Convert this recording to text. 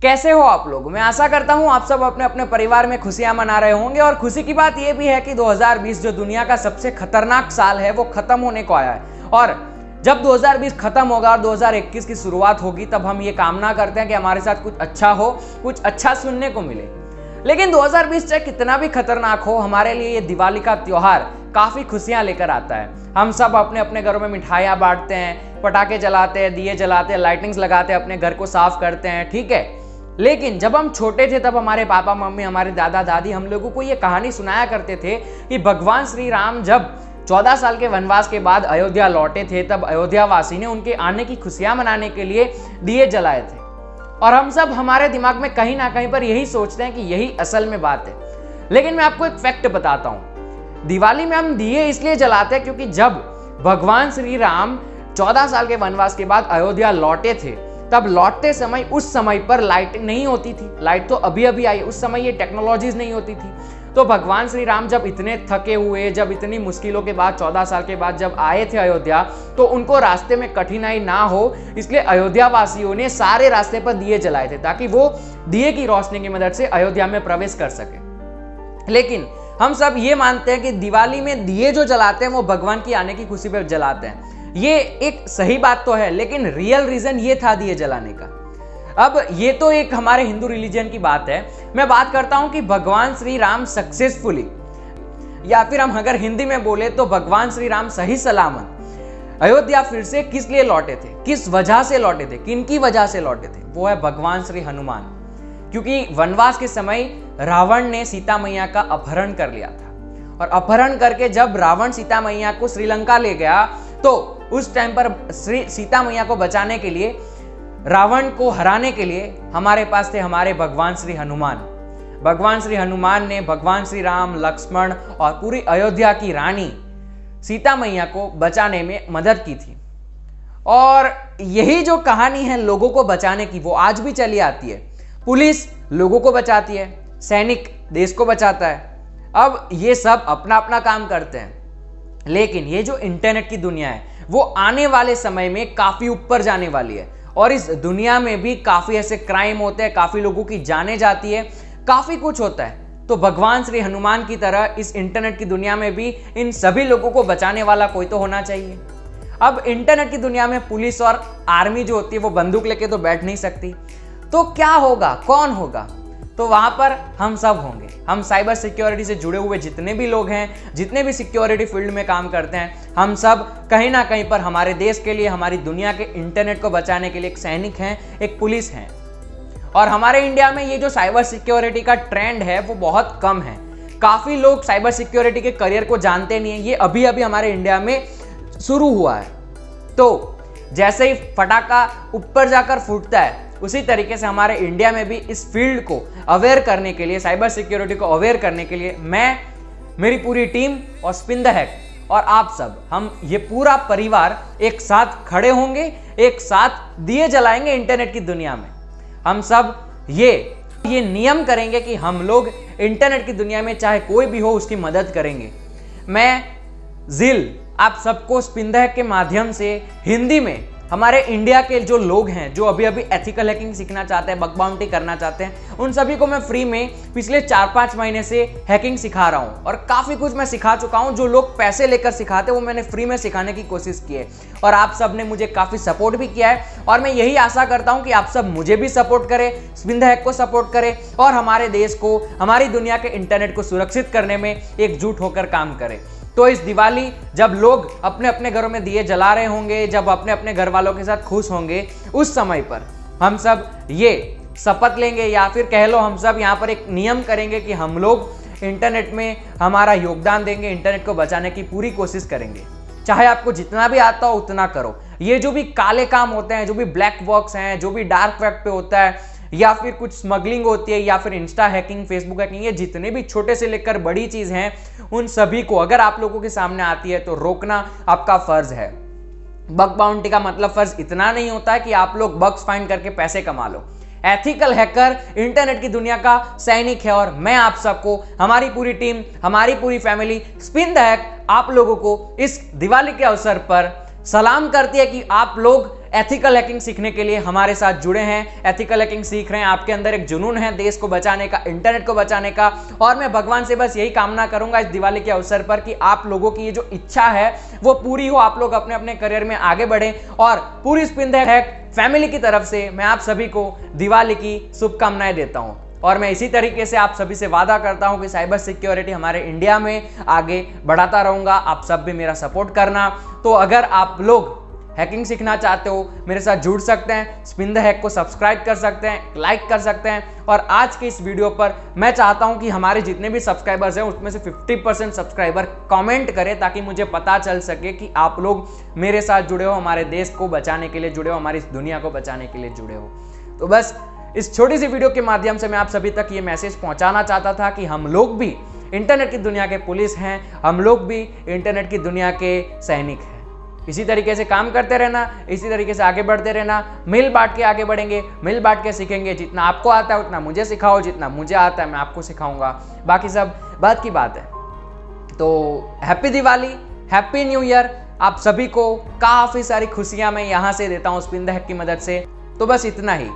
कैसे हो आप लोग? मैं आशा करता हूं आप सब अपने अपने परिवार में खुशियां मना रहे होंगे। और खुशी की बात यह भी है कि 2020 जो दुनिया का सबसे खतरनाक साल है वो खत्म होने को आया है। और जब 2020 खत्म होगा और 2021 की शुरुआत होगी तब हम ये कामना करते हैं कि हमारे साथ कुछ अच्छा हो, कुछ अच्छा सुनने को मिले। लेकिन 2020 चाहे कितना भी खतरनाक हो, हमारे लिए ये दिवाली का त्योहार काफी खुशियां लेकर आता है। हम सब अपने अपने घरों में मिठाइयां बांटते हैं, पटाखे जलाते हैं, दिए जलाते हैं, लाइटिंग्स लगाते हैं, अपने घर को साफ करते हैं, ठीक है। लेकिन जब हम छोटे थे तब हमारे पापा मम्मी, हमारे दादा दादी हम लोगों को ये कहानी सुनाया करते थे कि भगवान श्री राम जब 14 साल के वनवास के बाद अयोध्या लौटे थे तब अयोध्या वासी ने उनके आने की खुशियां मनाने के लिए दिए जलाए थे। और हम सब हमारे दिमाग में कहीं ना कहीं पर यही सोचते हैं कि यही असल में बात है। लेकिन मैं आपको एक फैक्ट बताता हूं, दिवाली में हम दिए इसलिए जलाते हैं क्योंकि जब भगवान श्री राम 14 साल के वनवास के बाद अयोध्या लौटे थे तब लौटते समय उस समय पर लाइट नहीं होती थी। लाइट तो अभी अभी आई, उस समय ये टेक्नोलॉजीज नहीं होती थी। तो भगवान श्री राम जब इतने थके हुए, जब इतनी मुश्किलों के बाद 14 साल के बाद जब आए थे अयोध्या, तो उनको रास्ते में कठिनाई ना हो इसलिए अयोध्या वासियों ने सारे रास्ते पर दिए जलाए थे ताकि वो दिए की रोशनी की मदद से अयोध्या में प्रवेश कर सके। लेकिन हम सब ये मानते हैं कि दिवाली में दिए जो जलाते हैं वो भगवान की आने की खुशी पर जलाते हैं। ये एक सही बात तो है, लेकिन रियल रीजन ये था दिए जलाने का। अब ये तो एक हमारे हिंदू रिलीजन की बात है। मैं बात करता हूं कि भगवान श्री राम सक्सेसफुली, या फिर हम अगर हिंदी में बोले तो भगवान श्री राम सही सलामत अयोध्या फिर से किस लिए लौटे थे, किस वजह से लौटे थे, किन की वजह से लौटे थे? वो है भगवान श्री हनुमान। क्योंकि वनवास के समय रावण ने सीता मैया का अपहरण कर लिया था और अपहरण करके जब रावण सीता मैया को श्रीलंका ले गया तो उस टाइम पर सीता मैया को बचाने के लिए, रावण को हराने के लिए हमारे पास थे हमारे भगवान श्री हनुमान। भगवान श्री हनुमान ने भगवान श्री राम, लक्ष्मण और पूरी अयोध्या की रानी सीता मैया को बचाने में मदद की थी। और यही जो कहानी है लोगों को बचाने की, वो आज भी चली आती है। पुलिस लोगों को बचाती है, सैनिक देश को बचाता है। अब ये सब अपना अपना काम करते हैं, लेकिन ये जो इंटरनेट की दुनिया है वो आने वाले समय में काफी ऊपर जाने वाली है। और इस दुनिया में भी काफी ऐसे क्राइम होते हैं, काफी लोगों की जानें जाती है, काफी कुछ होता है। तो भगवान श्री हनुमान की तरह इस इंटरनेट की दुनिया में भी इन सभी लोगों को बचाने वाला कोई तो होना चाहिए। अब इंटरनेट की दुनिया में पुलिस और आर्मी जो होती है वो बंदूक लेके तो बैठ नहीं सकती, तो क्या होगा, कौन होगा? तो वहां पर हम सब होंगे। हम साइबर सिक्योरिटी से जुड़े हुए जितने भी लोग हैं, जितने भी सिक्योरिटी फील्ड में काम करते हैं, हम सब कहीं ना कहीं पर हमारे देश के लिए, हमारी दुनिया के इंटरनेट को बचाने के लिए एक सैनिक हैं, एक पुलिस हैं। और हमारे इंडिया में ये जो साइबर सिक्योरिटी का ट्रेंड है वो बहुत कम है। काफी लोग साइबर सिक्योरिटी के करियर को जानते नहीं है। ये अभी अभी हमारे इंडिया में शुरू हुआ है। तो जैसे ही फटाका ऊपर जाकर फूटता है उसी तरीके से हमारे इंडिया में भी इस फील्ड को अवेयर करने के लिए, साइबर सिक्योरिटी को अवेयर करने के लिए मैं, मेरी पूरी टीम और स्पिन द हैक और आप सब, हम ये पूरा परिवार एक साथ खड़े होंगे, एक साथ दिए जलाएंगे इंटरनेट की दुनिया में। हम सब ये नियम करेंगे कि हम लोग इंटरनेट की दुनिया में चाहे कोई भी हो उसकी मदद करेंगे। मैं जिल आप सबको स्पिन द हैक के माध्यम से हिंदी में हमारे इंडिया के जो लोग हैं जो अभी अभी एथिकल हैकिंग सीखना चाहते हैं, बग बाउंटी करना चाहते हैं, उन सभी को मैं फ्री में पिछले 4-5 महीने से हैकिंग सिखा रहा हूं। और काफी कुछ मैं सिखा चुका हूं। जो लोग पैसे लेकर सिखाते वो मैंने फ्री में सिखाने की कोशिश की है और आप सब ने मुझे काफी सपोर्ट भी किया है। और मैं यही आशा करता हूं कि आप सब मुझे भी सपोर्ट करें, स्पिन द हैक को सपोर्ट करें और हमारे देश को, हमारी दुनिया के इंटरनेट को सुरक्षित करने में एकजुट होकर काम करें। तो इस दिवाली जब लोग अपने अपने घरों में दिए जला रहे होंगे, जब अपने अपने घर वालों के साथ खुश होंगे, उस समय पर हम सब ये शपथ लेंगे या फिर कह लो हम सब यहाँ पर एक नियम करेंगे कि हम लोग इंटरनेट में हमारा योगदान देंगे, इंटरनेट को बचाने की पूरी कोशिश करेंगे। चाहे आपको जितना भी आता हो उतना करो। ये जो भी काले काम होते हैं, जो भी ब्लैक वर्क्स हैं, जो भी डार्क वेब पे होता है या फिर कुछ स्मगलिंग होती है या फिर इंस्टा हैकिंग, फेसबुक हैकिंग, ये जितने भी छोटे से लेकर बड़ी चीज हैं उन सभी को अगर आप लोगों के सामने आती है तो रोकना आपका फर्ज है। बग बाउंटी का मतलब फर्ज इतना नहीं होता है कि आप लोग बग्स फाइंड करके पैसे कमा लो। एथिकल हैकर इंटरनेट की दुनिया का सैनिक है और मैं आप सबको, हमारी पूरी टीम, हमारी पूरी फैमिली स्पिन द हैक आप लोगों को इस दिवाली के अवसर पर सलाम करती है कि आप लोग एथिकल हैकिंग सीखने के लिए हमारे साथ जुड़े हैं, एथिकल हैकिंग सीख रहे हैं, आपके अंदर एक जुनून है देश को बचाने का, इंटरनेट को बचाने का। और मैं भगवान से बस यही कामना करूंगा इस दिवाली के अवसर पर कि आप लोगों की ये जो इच्छा है वो पूरी हो, आप लोग अपने अपने करियर में आगे बढ़ें। और पूरी स्पिन द हैक फैमिली की तरफ से मैं आप सभी को दिवाली की शुभकामनाएं देता हूं। और मैं इसी तरीके से आप सभी से वादा करता हूं कि साइबर सिक्योरिटी हमारे इंडिया में आगे बढ़ाता रहूंगा। आप सब भी मेरा सपोर्ट करना। तो अगर आप लोग हैकिंग सीखना चाहते हो, मेरे साथ जुड़ सकते हैं, स्पिन द हैक को सब्सक्राइब कर सकते हैं, लाइक कर सकते हैं। और आज के इस वीडियो पर मैं चाहता हूं कि हमारे जितने भी सब्सक्राइबर्स हैं उसमें से 50% सब्सक्राइबर कमेंट करें, ताकि मुझे पता चल सके कि आप लोग मेरे साथ जुड़े हो, हमारे देश को बचाने के लिए जुड़े हो, हमारी इस दुनिया को बचाने के लिए जुड़े हो। तो बस इस छोटी सी वीडियो के माध्यम से मैं आप सभी तक ये मैसेज पहुंचाना चाहता था कि हम लोग भी इंटरनेट की दुनिया के पुलिस हैं, हम लोग भी इंटरनेट की दुनिया के सैनिक हैं। इसी तरीके से काम करते रहना, इसी तरीके से आगे बढ़ते रहना, मिल बांट के आगे बढ़ेंगे, मिल बांट के सीखेंगे। जितना आपको आता है उतना मुझे सिखाओ, जितना मुझे आता है मैं आपको सिखाऊंगा, बाकी सब बात की बात है। तो happy Diwali, happy new year. आप सभी को काफ़ी सारी खुशियां मैं यहाँ से देता हूँ स्पिन द हैक की मदद से। तो बस इतना ही।